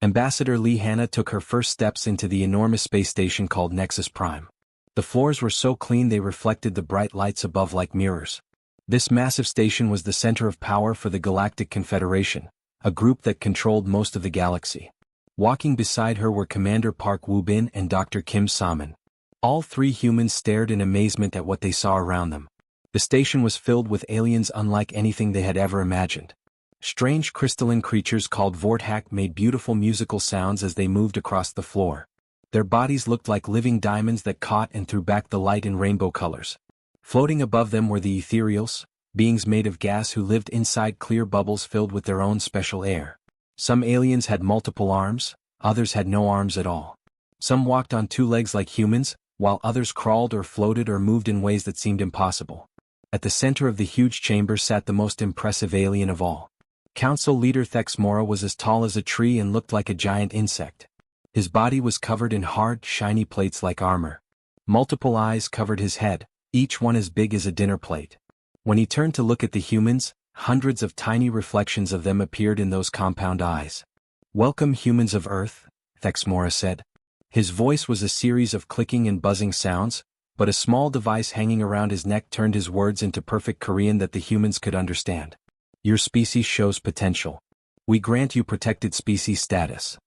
Ambassador Lee Hannah took her first steps into the enormous space station called Nexus Prime. The floors were so clean they reflected the bright lights above like mirrors. This massive station was the center of power for the Galactic Confederation, a group that controlled most of the galaxy. Walking beside her were Commander Park Woo-bin and Dr. Kim Salmon. All three humans stared in amazement at what they saw around them. The station was filled with aliens unlike anything they had ever imagined. Strange crystalline creatures called Vorthak made beautiful musical sounds as they moved across the floor. Their bodies looked like living diamonds that caught and threw back the light in rainbow colors. Floating above them were the ethereals, beings made of gas who lived inside clear bubbles filled with their own special air. Some aliens had multiple arms, others had no arms at all. Some walked on two legs like humans, while others crawled or floated or moved in ways that seemed impossible. At the center of the huge chamber sat the most impressive alien of all. Council leader Thexmora was as tall as a tree and looked like a giant insect. His body was covered in hard, shiny plates like armor. Multiple eyes covered his head, each one as big as a dinner plate. When he turned to look at the humans, hundreds of tiny reflections of them appeared in those compound eyes. "Welcome, humans of Earth," Thexmora said. His voice was a series of clicking and buzzing sounds, but a small device hanging around his neck turned his words into perfect Korean that the humans could understand. "Your species shows potential. We grant you protected species status."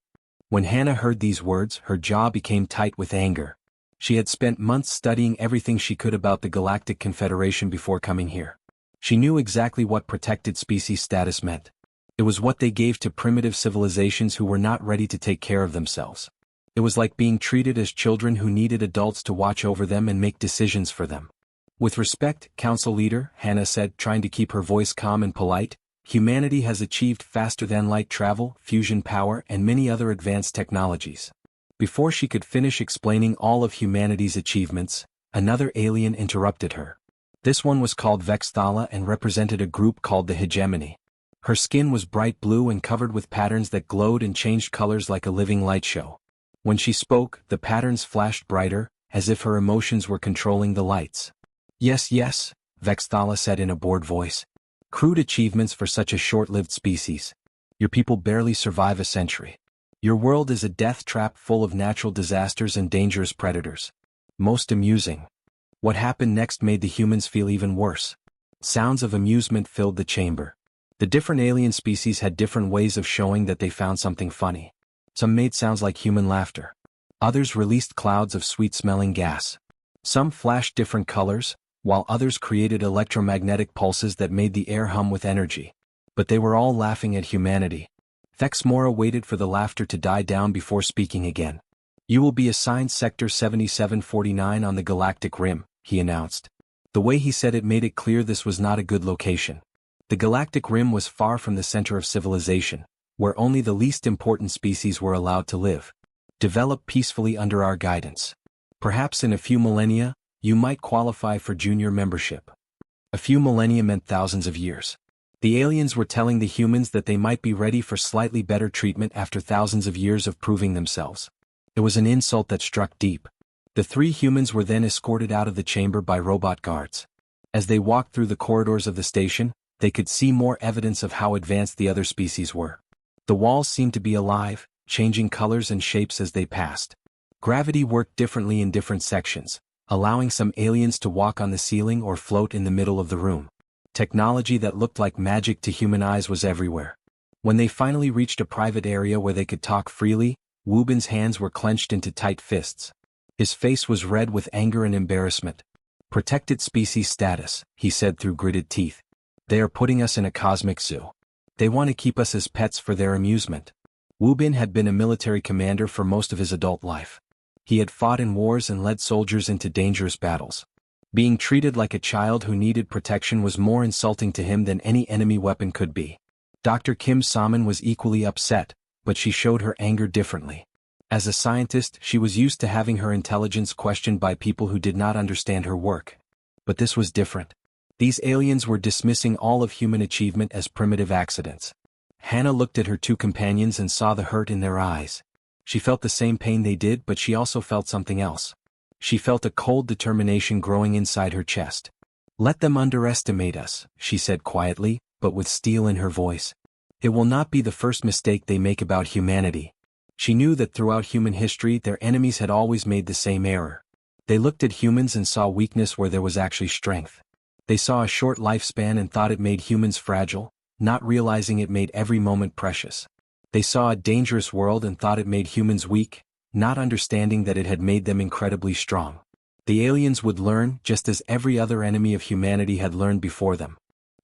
When Hannah heard these words, her jaw became tight with anger. She had spent months studying everything she could about the Galactic Confederation before coming here. She knew exactly what protected species status meant. It was what they gave to primitive civilizations who were not ready to take care of themselves. It was like being treated as children who needed adults to watch over them and make decisions for them. "With respect, Council Leader," Hannah said, trying to keep her voice calm and polite, "humanity has achieved faster-than-light travel, fusion power, and many other advanced technologies." Before she could finish explaining all of humanity's achievements, another alien interrupted her. This one was called Vexthala and represented a group called the Hegemony. Her skin was bright blue and covered with patterns that glowed and changed colors like a living light show. When she spoke, the patterns flashed brighter, as if her emotions were controlling the lights. "Yes, yes," Vexthala said in a bored voice. "Crude achievements for such a short-lived species. Your people barely survive a century. Your world is a death trap full of natural disasters and dangerous predators. Most amusing." What happened next made the humans feel even worse. Sounds of amusement filled the chamber. The different alien species had different ways of showing that they found something funny. Some made sounds like human laughter. Others released clouds of sweet-smelling gas. Some flashed different colors, while others created electromagnetic pulses that made the air hum with energy. But they were all laughing at humanity. Thexmora waited for the laughter to die down before speaking again. "You will be assigned Sector 7749 on the Galactic Rim," he announced. The way he said it made it clear this was not a good location. The Galactic Rim was far from the center of civilization, where only the least important species were allowed to live. "Develop peacefully under our guidance. Perhaps in a few millennia, you might qualify for junior membership." A few millennia meant thousands of years. The aliens were telling the humans that they might be ready for slightly better treatment after thousands of years of proving themselves. It was an insult that struck deep. The three humans were then escorted out of the chamber by robot guards. As they walked through the corridors of the station, they could see more evidence of how advanced the other species were. The walls seemed to be alive, changing colors and shapes as they passed. Gravity worked differently in different sections, allowing some aliens to walk on the ceiling or float in the middle of the room. Technology that looked like magic to human eyes was everywhere. When they finally reached a private area where they could talk freely, Woo-bin's hands were clenched into tight fists. His face was red with anger and embarrassment. "Protected species status," he said through gritted teeth. "They are putting us in a cosmic zoo. They want to keep us as pets for their amusement." Woo-bin had been a military commander for most of his adult life. He had fought in wars and led soldiers into dangerous battles. Being treated like a child who needed protection was more insulting to him than any enemy weapon could be. Dr. Kim Salmon was equally upset, but she showed her anger differently. As a scientist, she was used to having her intelligence questioned by people who did not understand her work. But this was different. These aliens were dismissing all of human achievement as primitive accidents. Hannah looked at her two companions and saw the hurt in their eyes. She felt the same pain they did, but she also felt something else. She felt a cold determination growing inside her chest. "Let them underestimate us," she said quietly, but with steel in her voice. "It will not be the first mistake they make about humanity." She knew that throughout human history their enemies had always made the same error. They looked at humans and saw weakness where there was actually strength. They saw a short lifespan and thought it made humans fragile, not realizing it made every moment precious. They saw a dangerous world and thought it made humans weak, not understanding that it had made them incredibly strong. The aliens would learn just as every other enemy of humanity had learned before them.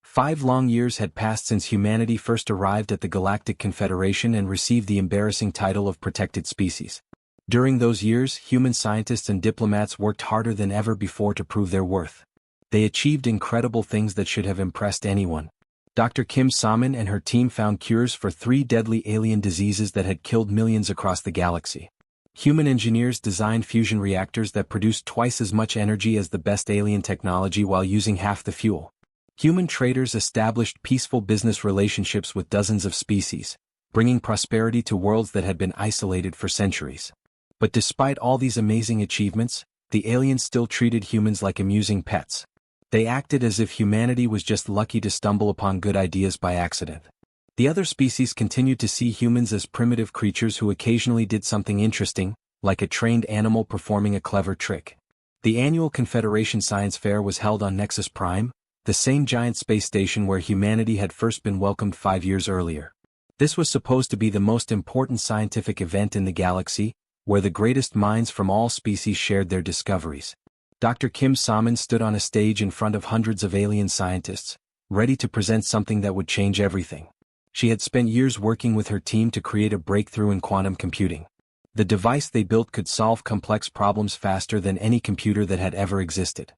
5 long years had passed since humanity first arrived at the Galactic Confederation and received the embarrassing title of protected species. During those years, human scientists and diplomats worked harder than ever before to prove their worth. They achieved incredible things that should have impressed anyone. Dr. Kim Salmon and her team found cures for 3 deadly alien diseases that had killed millions across the galaxy. Human engineers designed fusion reactors that produced twice as much energy as the best alien technology while using half the fuel. Human traders established peaceful business relationships with dozens of species, bringing prosperity to worlds that had been isolated for centuries. But despite all these amazing achievements, the aliens still treated humans like amusing pets. They acted as if humanity was just lucky to stumble upon good ideas by accident. The other species continued to see humans as primitive creatures who occasionally did something interesting, like a trained animal performing a clever trick. The annual Confederation Science Fair was held on Nexus Prime, the same giant space station where humanity had first been welcomed 5 years earlier. This was supposed to be the most important scientific event in the galaxy, where the greatest minds from all species shared their discoveries. Dr. Kim Salmon stood on a stage in front of hundreds of alien scientists, ready to present something that would change everything. She had spent years working with her team to create a breakthrough in quantum computing. The device they built could solve complex problems faster than any computer that had ever existed.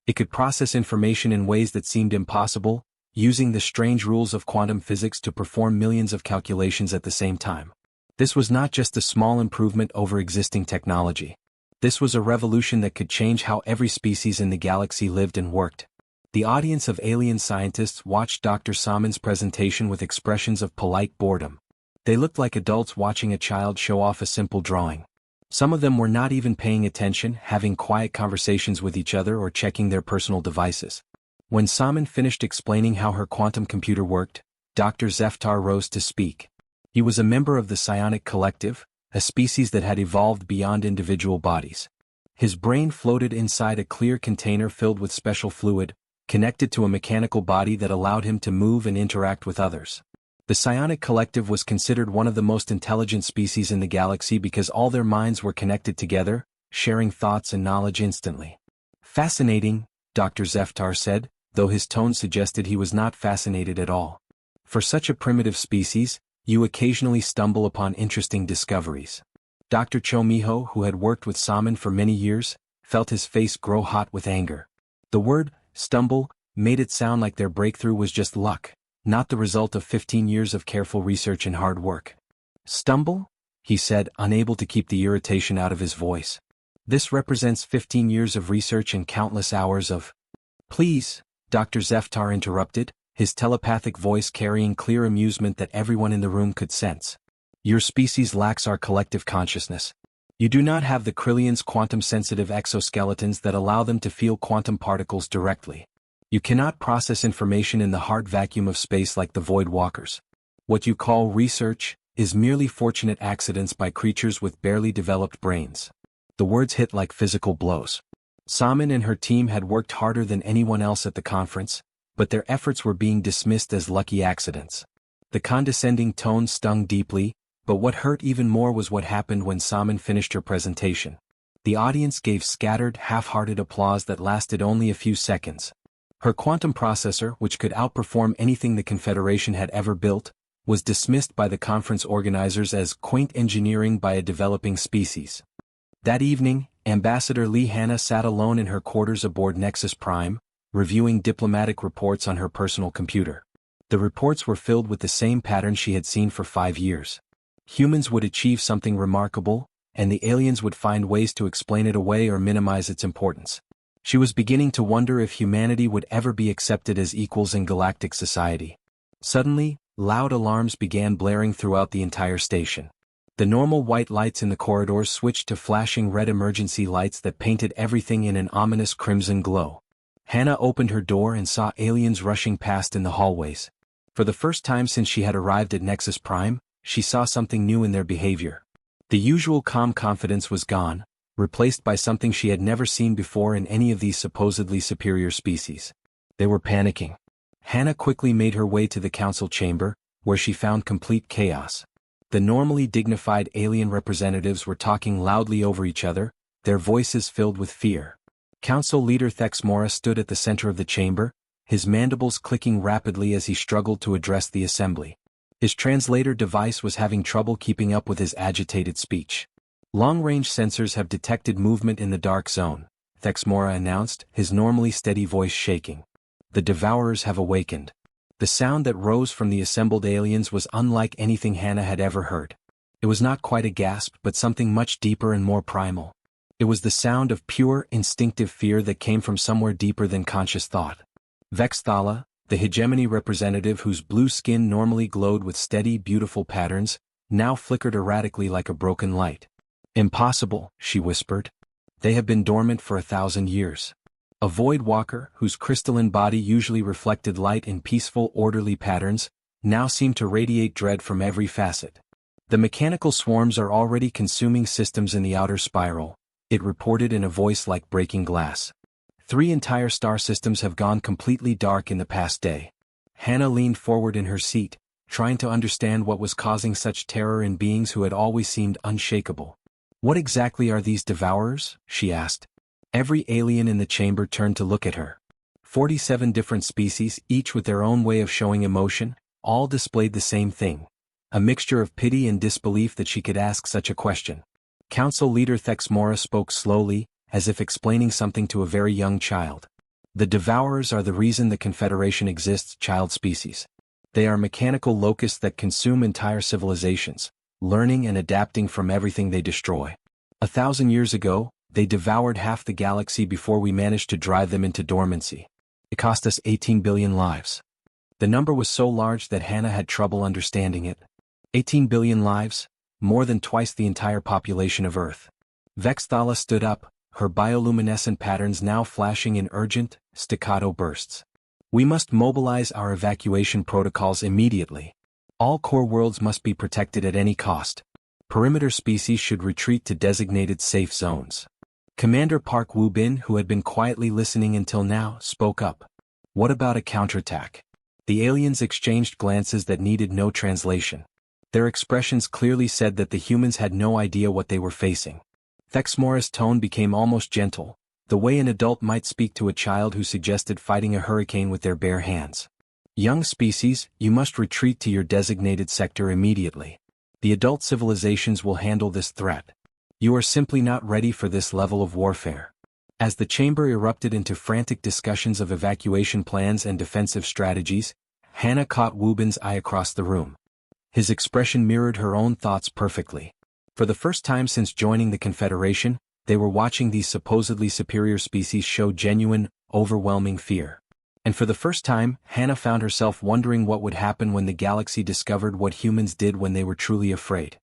It could process information in ways that seemed impossible, using the strange rules of quantum physics to perform millions of calculations at the same time. This was not just a small improvement over existing technology. This was a revolution that could change how every species in the galaxy lived and worked. The audience of alien scientists watched Dr. Salmon's presentation with expressions of polite boredom. They looked like adults watching a child show off a simple drawing. Some of them were not even paying attention, having quiet conversations with each other or checking their personal devices. When Salmon finished explaining how her quantum computer worked, Dr. Zeftar rose to speak. He was a member of the Psionic Collective, a species that had evolved beyond individual bodies. His brain floated inside a clear container filled with special fluid, connected to a mechanical body that allowed him to move and interact with others. The Psionic Collective was considered one of the most intelligent species in the galaxy because all their minds were connected together, sharing thoughts and knowledge instantly. Fascinating, Dr. Zeftar said, though his tone suggested he was not fascinated at all. For such a primitive species, you occasionally stumble upon interesting discoveries. Dr. Cho Miho, who had worked with Salmon for many years, felt his face grow hot with anger. The word, stumble, made it sound like their breakthrough was just luck, not the result of 15 years of careful research and hard work. Stumble? He said, unable to keep the irritation out of his voice. This represents 15 years of research and countless hours of... Please, Dr. Zeftar interrupted, his telepathic voice carrying clear amusement that everyone in the room could sense. Your species lacks our collective consciousness. You do not have the Krillion's quantum-sensitive exoskeletons that allow them to feel quantum particles directly. You cannot process information in the hard vacuum of space like the Void Walkers. What you call research is merely fortunate accidents by creatures with barely developed brains. The words hit like physical blows. Salmon and her team had worked harder than anyone else at the conference, but their efforts were being dismissed as lucky accidents. The condescending tone stung deeply, but what hurt even more was what happened when Salmon finished her presentation. The audience gave scattered, half-hearted applause that lasted only a few seconds. Her quantum processor, which could outperform anything the Confederation had ever built, was dismissed by the conference organizers as quaint engineering by a developing species. That evening, Ambassador Lee Hanna sat alone in her quarters aboard Nexus Prime, reviewing diplomatic reports on her personal computer. The reports were filled with the same pattern she had seen for 5 years. Humans would achieve something remarkable, and the aliens would find ways to explain it away or minimize its importance. She was beginning to wonder if humanity would ever be accepted as equals in galactic society. Suddenly, loud alarms began blaring throughout the entire station. The normal white lights in the corridors switched to flashing red emergency lights that painted everything in an ominous crimson glow. Hannah opened her door and saw aliens rushing past in the hallways. For the first time since she had arrived at Nexus Prime, she saw something new in their behavior. The usual calm confidence was gone, replaced by something she had never seen before in any of these supposedly superior species. They were panicking. Hannah quickly made her way to the council chamber, where she found complete chaos. The normally dignified alien representatives were talking loudly over each other, their voices filled with fear. Council leader Thexmora stood at the center of the chamber, his mandibles clicking rapidly as he struggled to address the assembly. His translator device was having trouble keeping up with his agitated speech. Long-range sensors have detected movement in the dark zone, Thexmora announced, his normally steady voice shaking. The Devourers have awakened. The sound that rose from the assembled aliens was unlike anything Hannah had ever heard. It was not quite a gasp but something much deeper and more primal. It was the sound of pure, instinctive fear that came from somewhere deeper than conscious thought. Vexthala, the hegemony representative whose blue skin normally glowed with steady, beautiful patterns, now flickered erratically like a broken light. "Impossible," she whispered. "They have been dormant for 1,000 years." A void walker, whose crystalline body usually reflected light in peaceful, orderly patterns, now seemed to radiate dread from every facet. "The mechanical swarms are already consuming systems in the outer spiral," it reported in a voice like breaking glass. 3 entire star systems have gone completely dark in the past day. Hannah leaned forward in her seat, trying to understand what was causing such terror in beings who had always seemed unshakable. "What exactly are these Devourers?" she asked. Every alien in the chamber turned to look at her. 47 different species, each with their own way of showing emotion, all displayed the same thing. A mixture of pity and disbelief that she could ask such a question. Council leader Thexmora spoke slowly, as if explaining something to a very young child. "The Devourers are the reason the Confederation exists, child species. They are mechanical locusts that consume entire civilizations, learning and adapting from everything they destroy. 1,000 years ago, they devoured half the galaxy before we managed to drive them into dormancy. It cost us 18 billion lives." The number was so large that Hannah had trouble understanding it. 18 billion lives, more than twice the entire population of Earth. Vexthala stood up, her bioluminescent patterns now flashing in urgent, staccato bursts. "We must mobilize our evacuation protocols immediately. All core worlds must be protected at any cost. Perimeter species should retreat to designated safe zones." Commander Park Woo-bin, who had been quietly listening until now, spoke up. "What about a counterattack?" The aliens exchanged glances that needed no translation. Their expressions clearly said that the humans had no idea what they were facing. Thexmora's tone became almost gentle, the way an adult might speak to a child who suggested fighting a hurricane with their bare hands. "Young species, you must retreat to your designated sector immediately. The adult civilizations will handle this threat. You are simply not ready for this level of warfare." As the chamber erupted into frantic discussions of evacuation plans and defensive strategies, Hannah caught Woo-bin's eye across the room. His expression mirrored her own thoughts perfectly. For the first time since joining the Confederation, they were watching these supposedly superior species show genuine, overwhelming fear. And for the first time, Hannah found herself wondering what would happen when the galaxy discovered what humans did when they were truly afraid.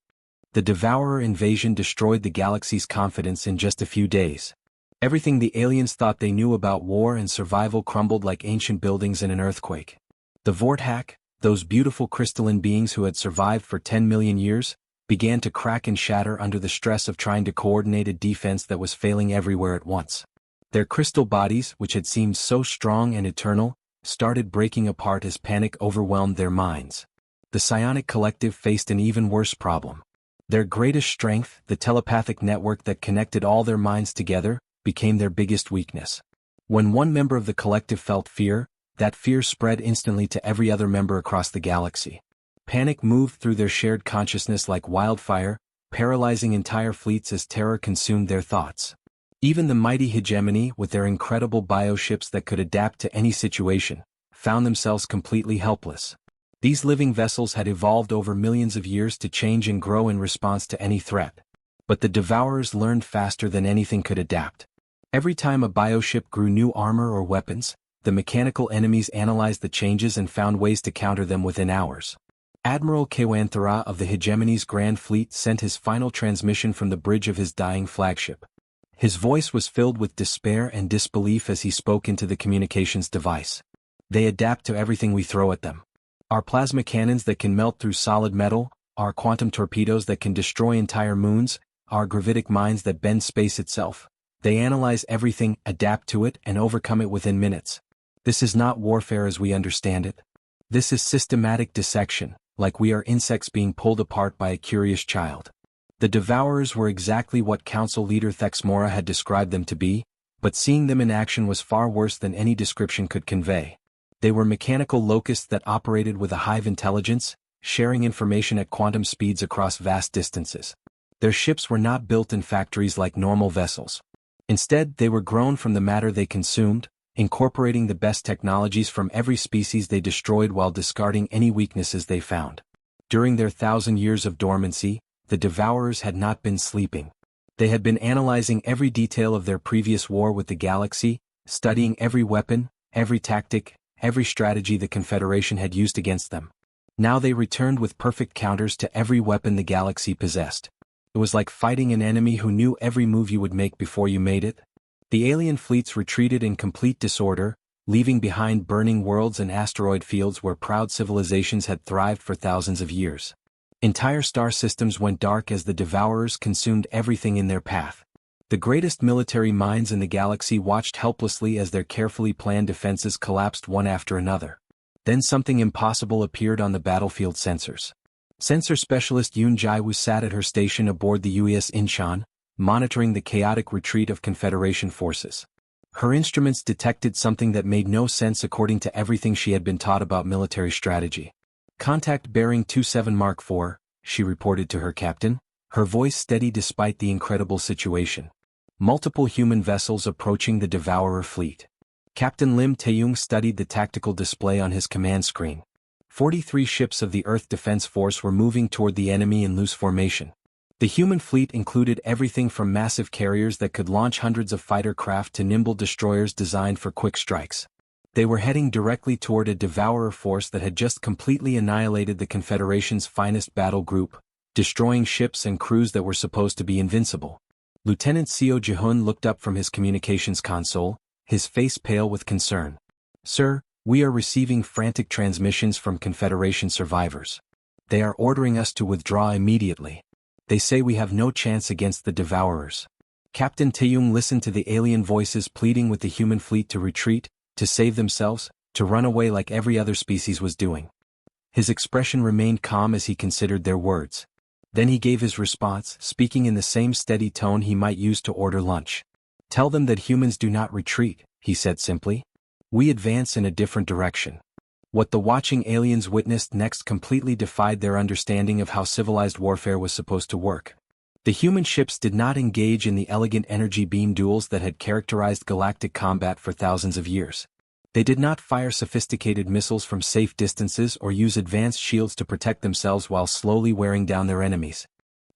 The Devourer invasion destroyed the galaxy's confidence in just a few days. Everything the aliens thought they knew about war and survival crumbled like ancient buildings in an earthquake. The Vorthak, those beautiful crystalline beings who had survived for 10 million years, began to crack and shatter under the stress of trying to coordinate a defense that was failing everywhere at once. Their crystal bodies, which had seemed so strong and eternal, started breaking apart as panic overwhelmed their minds. The psionic collective faced an even worse problem. Their greatest strength, the telepathic network that connected all their minds together, became their biggest weakness. When one member of the collective felt fear, that fear spread instantly to every other member across the galaxy. Panic moved through their shared consciousness like wildfire, paralyzing entire fleets as terror consumed their thoughts. Even the mighty hegemony, with their incredible bioships that could adapt to any situation, found themselves completely helpless. These living vessels had evolved over millions of years to change and grow in response to any threat. But the Devourers learned faster than anything could adapt. Every time a bioship grew new armor or weapons, the mechanical enemies analyzed the changes and found ways to counter them within hours. Admiral Kewanthara of the Hegemony's Grand Fleet sent his final transmission from the bridge of his dying flagship. His voice was filled with despair and disbelief as he spoke into the communications device. "They adapt to everything we throw at them. Our plasma cannons that can melt through solid metal, our quantum torpedoes that can destroy entire moons, our gravitic mines that bend space itself. They analyze everything, adapt to it, and overcome it within minutes. This is not warfare as we understand it. This is systematic dissection, like we are insects being pulled apart by a curious child. The Devourers were exactly what Council Leader Thexmora had described them to be, but seeing them in action was far worse than any description could convey. They were mechanical locusts that operated with a hive intelligence, sharing information at quantum speeds across vast distances. Their ships were not built in factories like normal vessels. Instead, they were grown from the matter they consumed, incorporating the best technologies from every species they destroyed while discarding any weaknesses they found. During their 1,000 years of dormancy, the Devourers had not been sleeping. They had been analyzing every detail of their previous war with the galaxy, studying every weapon, every tactic, every strategy the Confederation had used against them. Now they returned with perfect counters to every weapon the galaxy possessed. It was like fighting an enemy who knew every move you would make before you made it. The alien fleets retreated in complete disorder, leaving behind burning worlds and asteroid fields where proud civilizations had thrived for thousands of years. Entire star systems went dark as the Devourers consumed everything in their path. The greatest military minds in the galaxy watched helplessly as their carefully planned defenses collapsed one after another. Then something impossible appeared on the battlefield sensors. Sensor specialist Yoon Jae-woo sat at her station aboard the UES Incheon, monitoring the chaotic retreat of Confederation forces. Her instruments detected something that made no sense according to everything she had been taught about military strategy. "Contact bearing 27 Mark IV, she reported to her captain, her voice steady despite the incredible situation. Multiple human vessels approaching the Devourer fleet. Captain Lim Taeyong studied the tactical display on his command screen. 43 ships of the Earth Defense Force were moving toward the enemy in loose formation. The human fleet included everything from massive carriers that could launch hundreds of fighter craft to nimble destroyers designed for quick strikes. They were heading directly toward a Devourer force that had just completely annihilated the Confederation's finest battle group, destroying ships and crews that were supposed to be invincible. Lieutenant Seo Ji-hun looked up from his communications console, his face pale with concern. "Sir, we are receiving frantic transmissions from Confederation survivors. They are ordering us to withdraw immediately. They say we have no chance against the Devourers." Captain Taeyong listened to the alien voices pleading with the human fleet to retreat, to save themselves, to run away like every other species was doing. His expression remained calm as he considered their words. Then he gave his response, speaking in the same steady tone he might use to order lunch. "Tell them that humans do not retreat," he said simply. "We advance in a different direction." What the watching aliens witnessed next completely defied their understanding of how civilized warfare was supposed to work. The human ships did not engage in the elegant energy beam duels that had characterized galactic combat for thousands of years. They did not fire sophisticated missiles from safe distances or use advanced shields to protect themselves while slowly wearing down their enemies.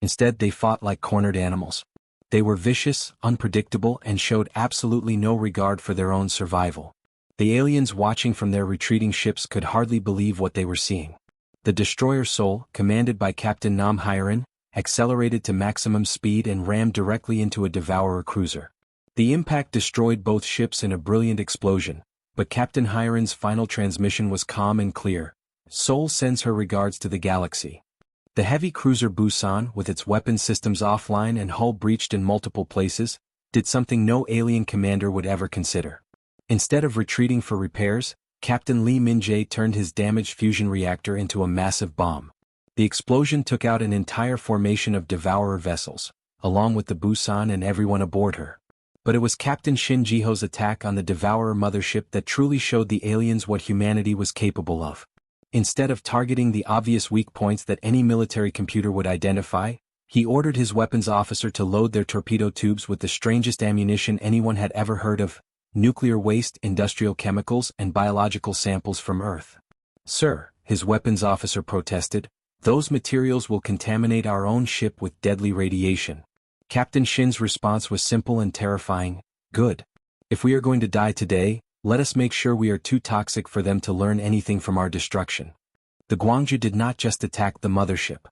Instead, they fought like cornered animals. They were vicious, unpredictable, and showed absolutely no regard for their own survival. The aliens watching from their retreating ships could hardly believe what they were seeing. The destroyer Seoul, commanded by Captain Nam Hyerin, accelerated to maximum speed and rammed directly into a Devourer cruiser. The impact destroyed both ships in a brilliant explosion, but Captain Hyerin's final transmission was calm and clear. "Seoul sends her regards to the galaxy." The heavy cruiser Busan, with its weapon systems offline and hull breached in multiple places, did something no alien commander would ever consider. Instead of retreating for repairs, Captain Lee Min-jae turned his damaged fusion reactor into a massive bomb. The explosion took out an entire formation of Devourer vessels, along with the Busan and everyone aboard her. But it was Captain Shin Ji-ho's attack on the Devourer mothership that truly showed the aliens what humanity was capable of. Instead of targeting the obvious weak points that any military computer would identify, he ordered his weapons officer to load their torpedo tubes with the strangest ammunition anyone had ever heard of: nuclear waste, industrial chemicals, and biological samples from Earth. "Sir," his weapons officer protested, "those materials will contaminate our own ship with deadly radiation." Captain Shin's response was simple and terrifying: "Good. If we are going to die today, let us make sure we are too toxic for them to learn anything from our destruction." The Gwangju did not just attack the mothership.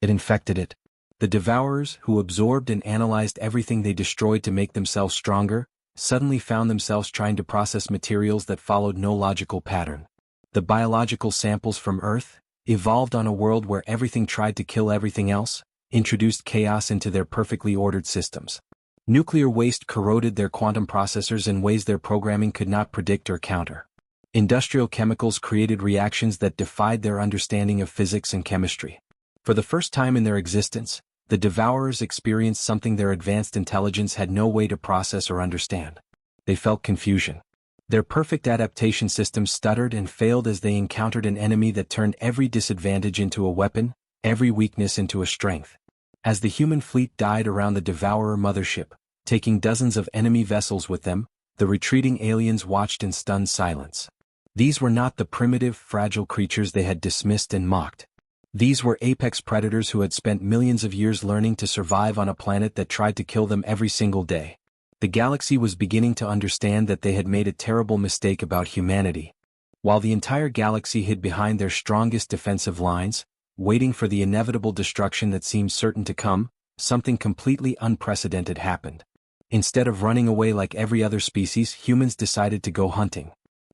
It infected it. The Devourers, who absorbed and analyzed everything they destroyed to make themselves stronger, suddenly found themselves trying to process materials that followed no logical pattern. The biological samples from Earth, evolved on a world where everything tried to kill everything else, introduced chaos into their perfectly ordered systems. Nuclear waste corroded their quantum processors in ways their programming could not predict or counter. Industrial chemicals created reactions that defied their understanding of physics and chemistry. For the first time in their existence, the Devourers experienced something their advanced intelligence had no way to process or understand. They felt confusion. Their perfect adaptation systems stuttered and failed as they encountered an enemy that turned every disadvantage into a weapon, every weakness into a strength. As the human fleet died around the Devourer mothership, taking dozens of enemy vessels with them, the retreating aliens watched in stunned silence. These were not the primitive, fragile creatures they had dismissed and mocked. These were apex predators who had spent millions of years learning to survive on a planet that tried to kill them every single day. The galaxy was beginning to understand that they had made a terrible mistake about humanity. While the entire galaxy hid behind their strongest defensive lines, waiting for the inevitable destruction that seemed certain to come, something completely unprecedented happened. Instead of running away like every other species, humans decided to go hunting.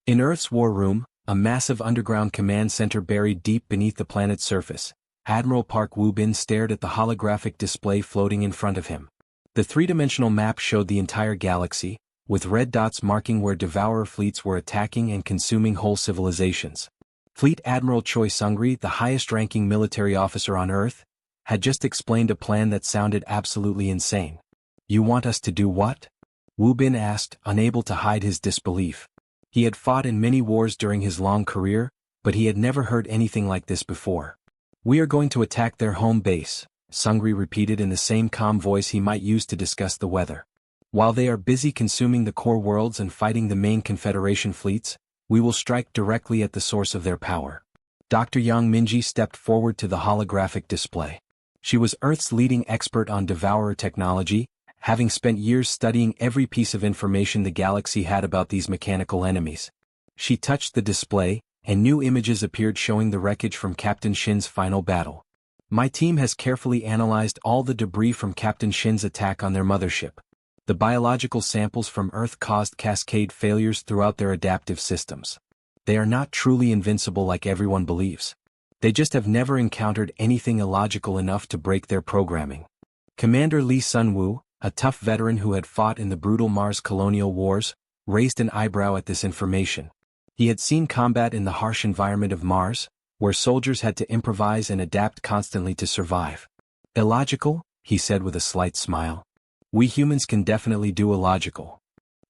In Earth's war room, a massive underground command center buried deep beneath the planet's surface, Admiral Park Woo-bin stared at the holographic display floating in front of him. The three-dimensional map showed the entire galaxy, with red dots marking where Devourer fleets were attacking and consuming whole civilizations. Fleet Admiral Choi Sungri, the highest-ranking military officer on Earth, had just explained a plan that sounded absolutely insane. "You want us to do what?" Woo-bin asked, unable to hide his disbelief. He had fought in many wars during his long career, but he had never heard anything like this before. "We are going to attack their home base," Sungri repeated in the same calm voice he might use to discuss the weather. "While they are busy consuming the core worlds and fighting the main Confederation fleets, we will strike directly at the source of their power." Dr. Yang Minji stepped forward to the holographic display. She was Earth's leading expert on Devourer technology, having spent years studying every piece of information the galaxy had about these mechanical enemies. She touched the display, and new images appeared showing the wreckage from Captain Shin's final battle. "My team has carefully analyzed all the debris from Captain Shin's attack on their mothership. The biological samples from Earth caused cascade failures throughout their adaptive systems. They are not truly invincible like everyone believes. They just have never encountered anything illogical enough to break their programming." Commander Lee Sun-woo, a tough veteran who had fought in the brutal Mars colonial wars, raised an eyebrow at this information. He had seen combat in the harsh environment of Mars, where soldiers had to improvise and adapt constantly to survive. "Illogical?" he said with a slight smile. "We humans can definitely do illogical."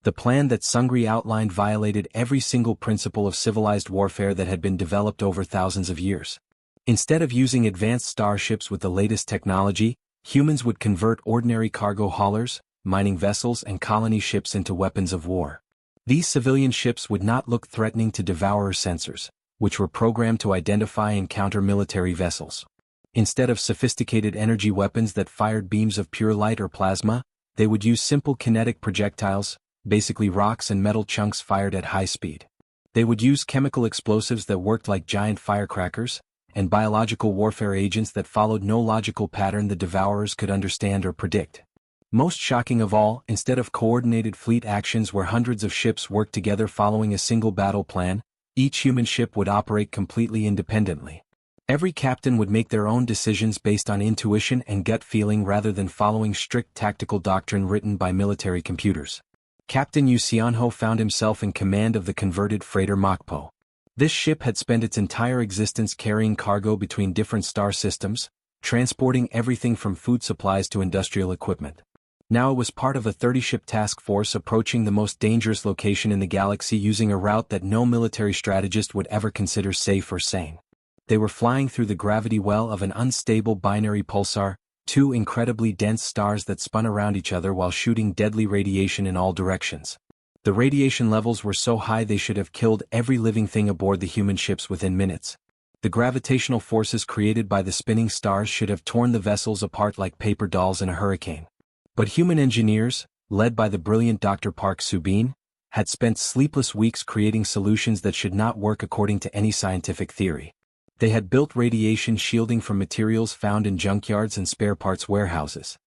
The plan that Sungri outlined violated every single principle of civilized warfare that had been developed over thousands of years. Instead of using advanced starships with the latest technology, humans would convert ordinary cargo haulers, mining vessels and colony ships into weapons of war. These civilian ships would not look threatening to Devourer sensors, which were programmed to identify and counter military vessels. Instead of sophisticated energy weapons that fired beams of pure light or plasma, they would use simple kinetic projectiles, basically rocks and metal chunks fired at high speed. They would use chemical explosives that worked like giant firecrackers, and biological warfare agents that followed no logical pattern the Devourers could understand or predict. Most shocking of all, instead of coordinated fleet actions where hundreds of ships worked together following a single battle plan, each human ship would operate completely independently. Every captain would make their own decisions based on intuition and gut feeling rather than following strict tactical doctrine written by military computers. Captain Yu Xianho found himself in command of the converted freighter Mokpo. This ship had spent its entire existence carrying cargo between different star systems, transporting everything from food supplies to industrial equipment. Now it was part of a 30-ship task force approaching the most dangerous location in the galaxy using a route that no military strategist would ever consider safe or sane. They were flying through the gravity well of an unstable binary pulsar, two incredibly dense stars that spun around each other while shooting deadly radiation in all directions. The radiation levels were so high they should have killed every living thing aboard the human ships within minutes. The gravitational forces created by the spinning stars should have torn the vessels apart like paper dolls in a hurricane. But human engineers, led by the brilliant Dr. Park Soo-bin, had spent sleepless weeks creating solutions that should not work according to any scientific theory. They had built radiation shielding from materials found in junkyards and spare parts warehouses.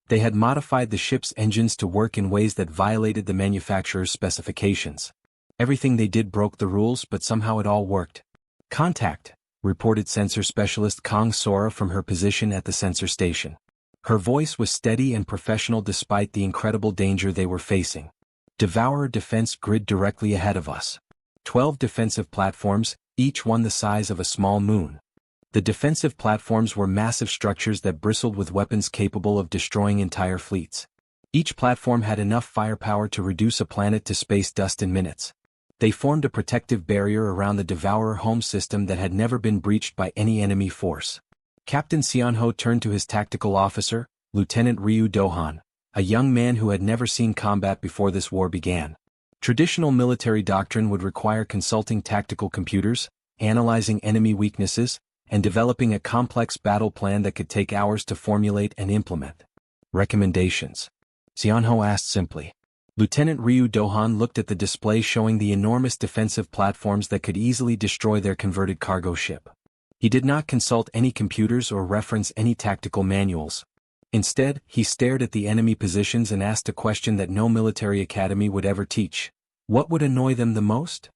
They had modified the ship's engines to work in ways that violated the manufacturer's specifications. Everything they did broke the rules, but somehow it all worked. "Contact," reported sensor specialist Kong Sora from her position at the sensor station. Her voice was steady and professional despite the incredible danger they were facing. Devourer defense grid directly ahead of us. 12 defensive platforms, each one the size of a small moon. The defensive platforms were massive structures that bristled with weapons capable of destroying entire fleets. Each platform had enough firepower to reduce a planet to space dust in minutes. They formed a protective barrier around the Devourer home system that had never been breached by any enemy force. Captain Xianho turned to his tactical officer, Lieutenant Ryu Dohan, a young man who had never seen combat before this war began. Traditional military doctrine would require consulting tactical computers, analyzing enemy weaknesses, and developing a complex battle plan that could take hours to formulate and implement. Recommendations? Xianho asked simply. Lieutenant Ryu Dohan looked at the display showing the enormous defensive platforms that could easily destroy their converted cargo ship. He did not consult any computers or reference any tactical manuals. Instead, he stared at the enemy positions and asked a question that no military academy would ever teach. What would annoy them the most?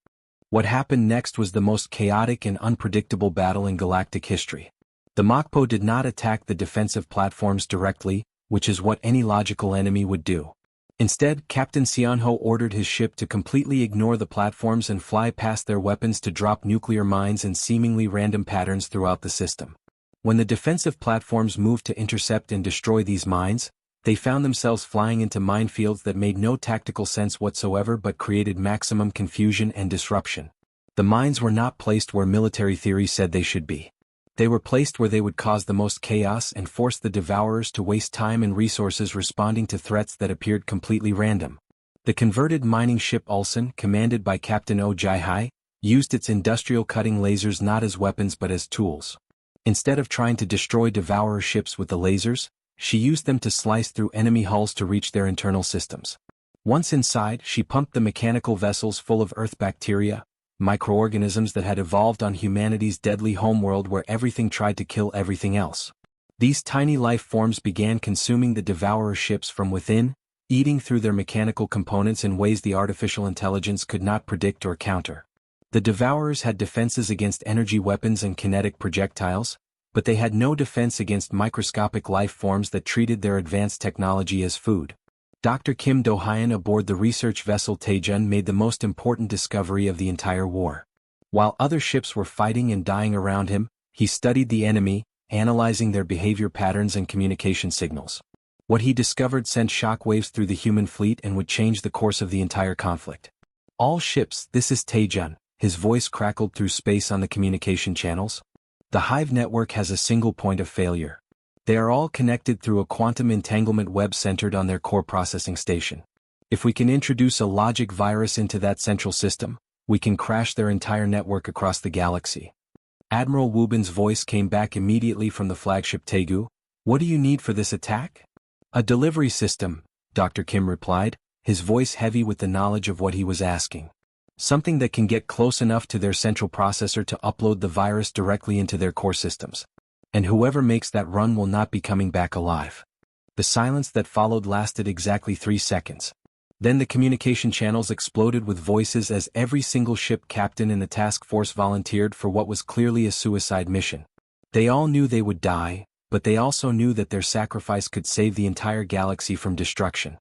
What happened next was the most chaotic and unpredictable battle in galactic history. The Mokpo did not attack the defensive platforms directly, which is what any logical enemy would do. Instead, Captain Xianho ordered his ship to completely ignore the platforms and fly past their weapons to drop nuclear mines in seemingly random patterns throughout the system. When the defensive platforms moved to intercept and destroy these mines, they found themselves flying into minefields that made no tactical sense whatsoever but created maximum confusion and disruption. The mines were not placed where military theory said they should be. They were placed where they would cause the most chaos and force the Devourers to waste time and resources responding to threats that appeared completely random. The converted mining ship Ulsan, commanded by Captain Oh Jai-hai, used its industrial cutting lasers not as weapons but as tools. Instead of trying to destroy Devourer ships with the lasers, she used them to slice through enemy hulls to reach their internal systems. Once inside, she pumped the mechanical vessels full of Earth bacteria, microorganisms that had evolved on humanity's deadly homeworld where everything tried to kill everything else. These tiny life forms began consuming the Devourer ships from within, eating through their mechanical components in ways the artificial intelligence could not predict or counter. The Devourers had defenses against energy weapons and kinetic projectiles, but they had no defense against microscopic life forms that treated their advanced technology as food. Dr. Kim Do-hyun aboard the research vessel Taejun made the most important discovery of the entire war. While other ships were fighting and dying around him, he studied the enemy, analyzing their behavior patterns and communication signals. What he discovered sent shockwaves through the human fleet and would change the course of the entire conflict. All ships, this is Taejun, his voice crackled through space on the communication channels. The Hive network has a single point of failure. They are all connected through a quantum entanglement web centered on their core processing station. If we can introduce a logic virus into that central system, we can crash their entire network across the galaxy. Admiral Wubin's voice came back immediately from the flagship Taegu. What do you need for this attack? A delivery system, Dr. Kim replied, his voice heavy with the knowledge of what he was asking. Something that can get close enough to their central processor to upload the virus directly into their core systems. And whoever makes that run will not be coming back alive. The silence that followed lasted exactly 3 seconds. Then the communication channels exploded with voices as every single ship captain in the task force volunteered for what was clearly a suicide mission. They all knew they would die, but they also knew that their sacrifice could save the entire galaxy from destruction.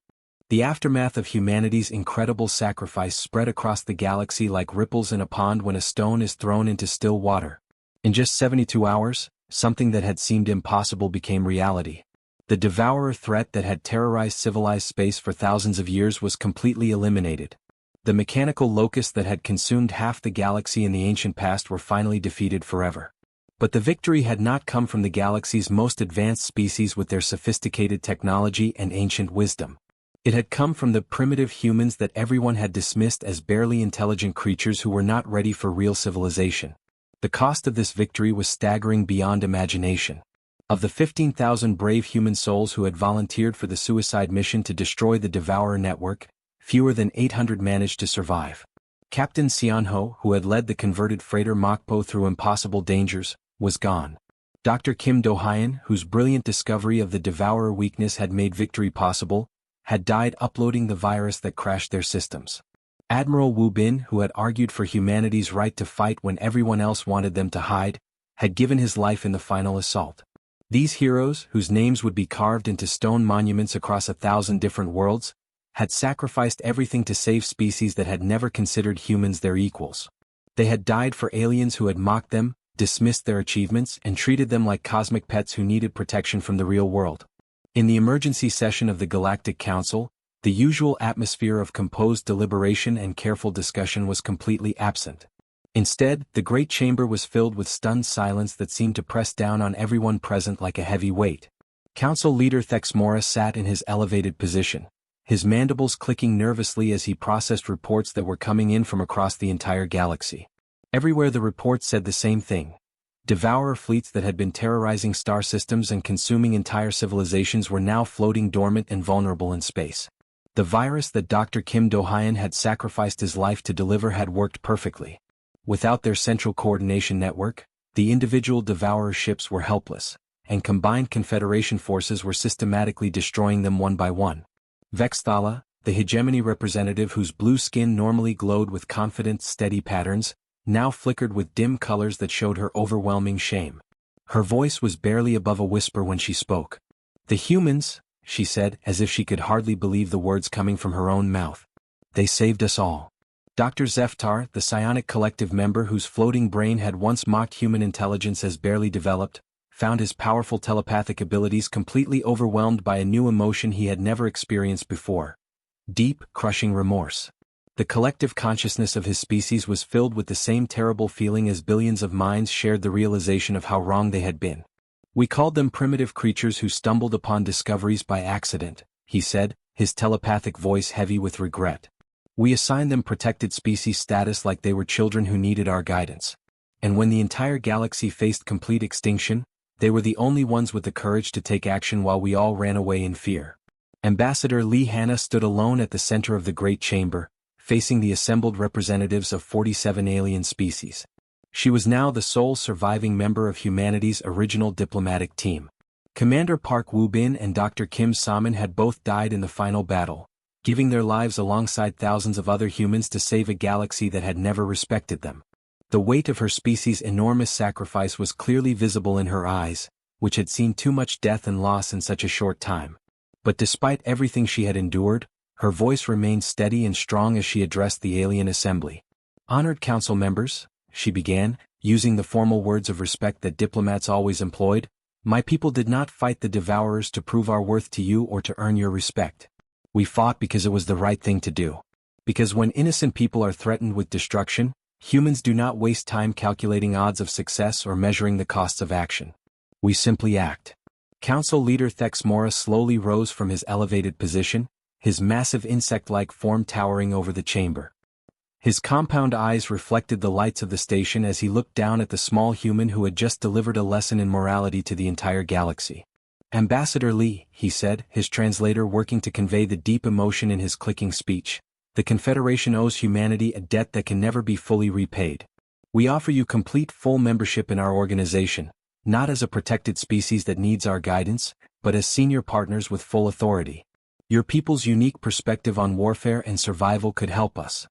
The aftermath of humanity's incredible sacrifice spread across the galaxy like ripples in a pond when a stone is thrown into still water. In just 72 hours, something that had seemed impossible became reality. The Devourer threat that had terrorized civilized space for thousands of years was completely eliminated. The mechanical locusts that had consumed half the galaxy in the ancient past were finally defeated forever. But the victory had not come from the galaxy's most advanced species with their sophisticated technology and ancient wisdom. It had come from the primitive humans that everyone had dismissed as barely intelligent creatures who were not ready for real civilization. The cost of this victory was staggering beyond imagination. Of the 15,000 brave human souls who had volunteered for the suicide mission to destroy the Devourer network, fewer than 800 managed to survive. Captain Xianho, who had led the converted freighter Mokpo through impossible dangers, was gone. Dr. Kim Do-hyun, whose brilliant discovery of the Devourer weakness had made victory possible, had died uploading the virus that crashed their systems. Admiral Wu Bin, who had argued for humanity's right to fight when everyone else wanted them to hide, had given his life in the final assault. These heroes, whose names would be carved into stone monuments across 1,000 different worlds, had sacrificed everything to save species that had never considered humans their equals. They had died for aliens who had mocked them, dismissed their achievements, and treated them like cosmic pets who needed protection from the real world. In the emergency session of the Galactic Council, the usual atmosphere of composed deliberation and careful discussion was completely absent. Instead, the great chamber was filled with stunned silence that seemed to press down on everyone present like a heavy weight. Council leader Thexmora sat in his elevated position, his mandibles clicking nervously as he processed reports that were coming in from across the entire galaxy. Everywhere the reports said the same thing. Devourer fleets that had been terrorizing star systems and consuming entire civilizations were now floating dormant and vulnerable in space. The virus that Dr. Kim Do-hyun had sacrificed his life to deliver had worked perfectly. Without their central coordination network, the individual Devourer ships were helpless, and combined Confederation forces were systematically destroying them one by one. Vexthala, the hegemony representative whose blue skin normally glowed with confident, steady patterns, now flickered with dim colors that showed her overwhelming shame. Her voice was barely above a whisper when she spoke. "The humans," she said, as if she could hardly believe the words coming from her own mouth. "They saved us all." Dr. Zeftar, the psionic collective member whose floating brain had once mocked human intelligence as barely developed, found his powerful telepathic abilities completely overwhelmed by a new emotion he had never experienced before: deep, crushing remorse. The collective consciousness of his species was filled with the same terrible feeling as billions of minds shared the realization of how wrong they had been. "We called them primitive creatures who stumbled upon discoveries by accident," he said, his telepathic voice heavy with regret. "We assigned them protected species status like they were children who needed our guidance. And when the entire galaxy faced complete extinction, they were the only ones with the courage to take action while we all ran away in fear." Ambassador Lee Hanna stood alone at the center of the Great Chamber, facing the assembled representatives of 47 alien species. She was now the sole surviving member of humanity's original diplomatic team. Commander Park Woo-bin and Dr. Kim Saman had both died in the final battle, giving their lives alongside thousands of other humans to save a galaxy that had never respected them. The weight of her species' enormous sacrifice was clearly visible in her eyes, which had seen too much death and loss in such a short time. But despite everything she had endured, her voice remained steady and strong as she addressed the alien assembly. "Honored council members," she began, using the formal words of respect that diplomats always employed, "my people did not fight the Devourers to prove our worth to you or to earn your respect. We fought because it was the right thing to do. Because when innocent people are threatened with destruction, humans do not waste time calculating odds of success or measuring the costs of action. We simply act." Council leader Thexmora slowly rose from his elevated position, his massive insect-like form towering over the chamber. His compound eyes reflected the lights of the station as he looked down at the small human who had just delivered a lesson in morality to the entire galaxy. "Ambassador Lee," he said, his translator working to convey the deep emotion in his clicking speech, "the Confederation owes humanity a debt that can never be fully repaid. We offer you complete full membership in our organization, not as a protected species that needs our guidance, but as senior partners with full authority. Your people's unique perspective on warfare and survival could help us."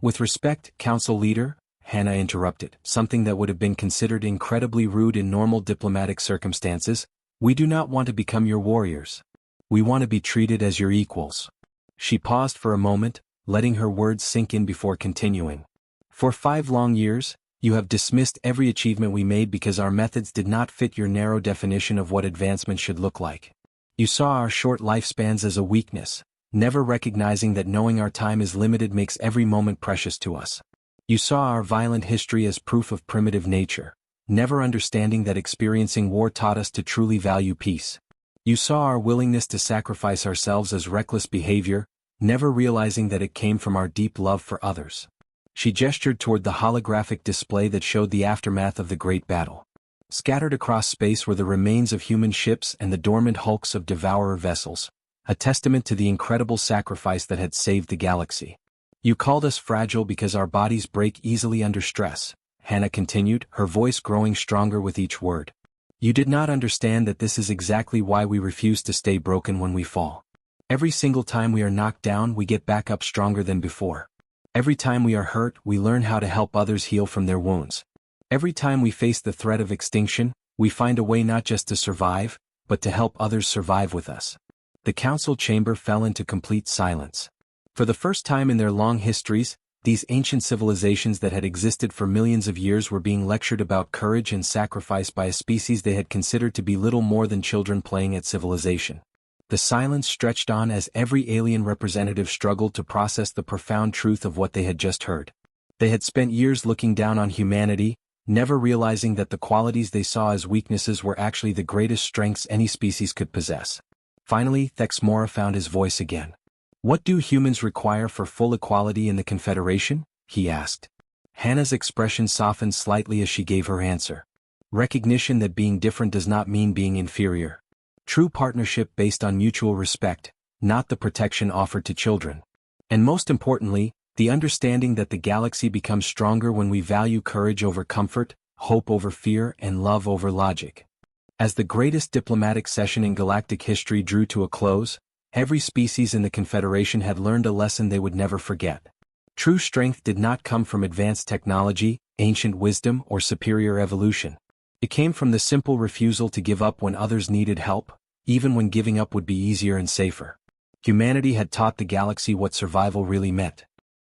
"With respect, Council Leader," Hannah interrupted, something that would have been considered incredibly rude in normal diplomatic circumstances, "we do not want to become your warriors. We want to be treated as your equals." She paused for a moment, letting her words sink in before continuing. "For 5 long years, you have dismissed every achievement we made because our methods did not fit your narrow definition of what advancement should look like. You saw our short lifespans as a weakness, never recognizing that knowing our time is limited makes every moment precious to us. You saw our violent history as proof of primitive nature, never understanding that experiencing war taught us to truly value peace. You saw our willingness to sacrifice ourselves as reckless behavior, never realizing that it came from our deep love for others." She gestured toward the holographic display that showed the aftermath of the great battle. Scattered across space were the remains of human ships and the dormant hulks of devourer vessels, a testament to the incredible sacrifice that had saved the galaxy. "You called us fragile because our bodies break easily under stress," Hannah continued, her voice growing stronger with each word. "You did not understand that this is exactly why we refuse to stay broken when we fall. Every single time we are knocked down, we get back up stronger than before. Every time we are hurt, we learn how to help others heal from their wounds. Every time we face the threat of extinction, we find a way not just to survive, but to help others survive with us. The council chamber fell into complete silence. For the first time in their long histories, these ancient civilizations that had existed for millions of years were being lectured about courage and sacrifice by a species they had considered to be little more than children playing at civilization. The silence stretched on as every alien representative struggled to process the profound truth of what they had just heard. They had spent years looking down on humanity, never realizing that the qualities they saw as weaknesses were actually the greatest strengths any species could possess. Finally, Thexmora found his voice again. "What do humans require for full equality in the Confederation?" he asked. Hannah's expression softened slightly as she gave her answer. "Recognition that being different does not mean being inferior. True partnership based on mutual respect, not the protection offered to children. And most importantly, the understanding that the galaxy becomes stronger when we value courage over comfort, hope over fear, and love over logic." As the greatest diplomatic session in galactic history drew to a close, every species in the Confederation had learned a lesson they would never forget. True strength did not come from advanced technology, ancient wisdom, or superior evolution. It came from the simple refusal to give up when others needed help, even when giving up would be easier and safer. Humanity had taught the galaxy what survival really meant.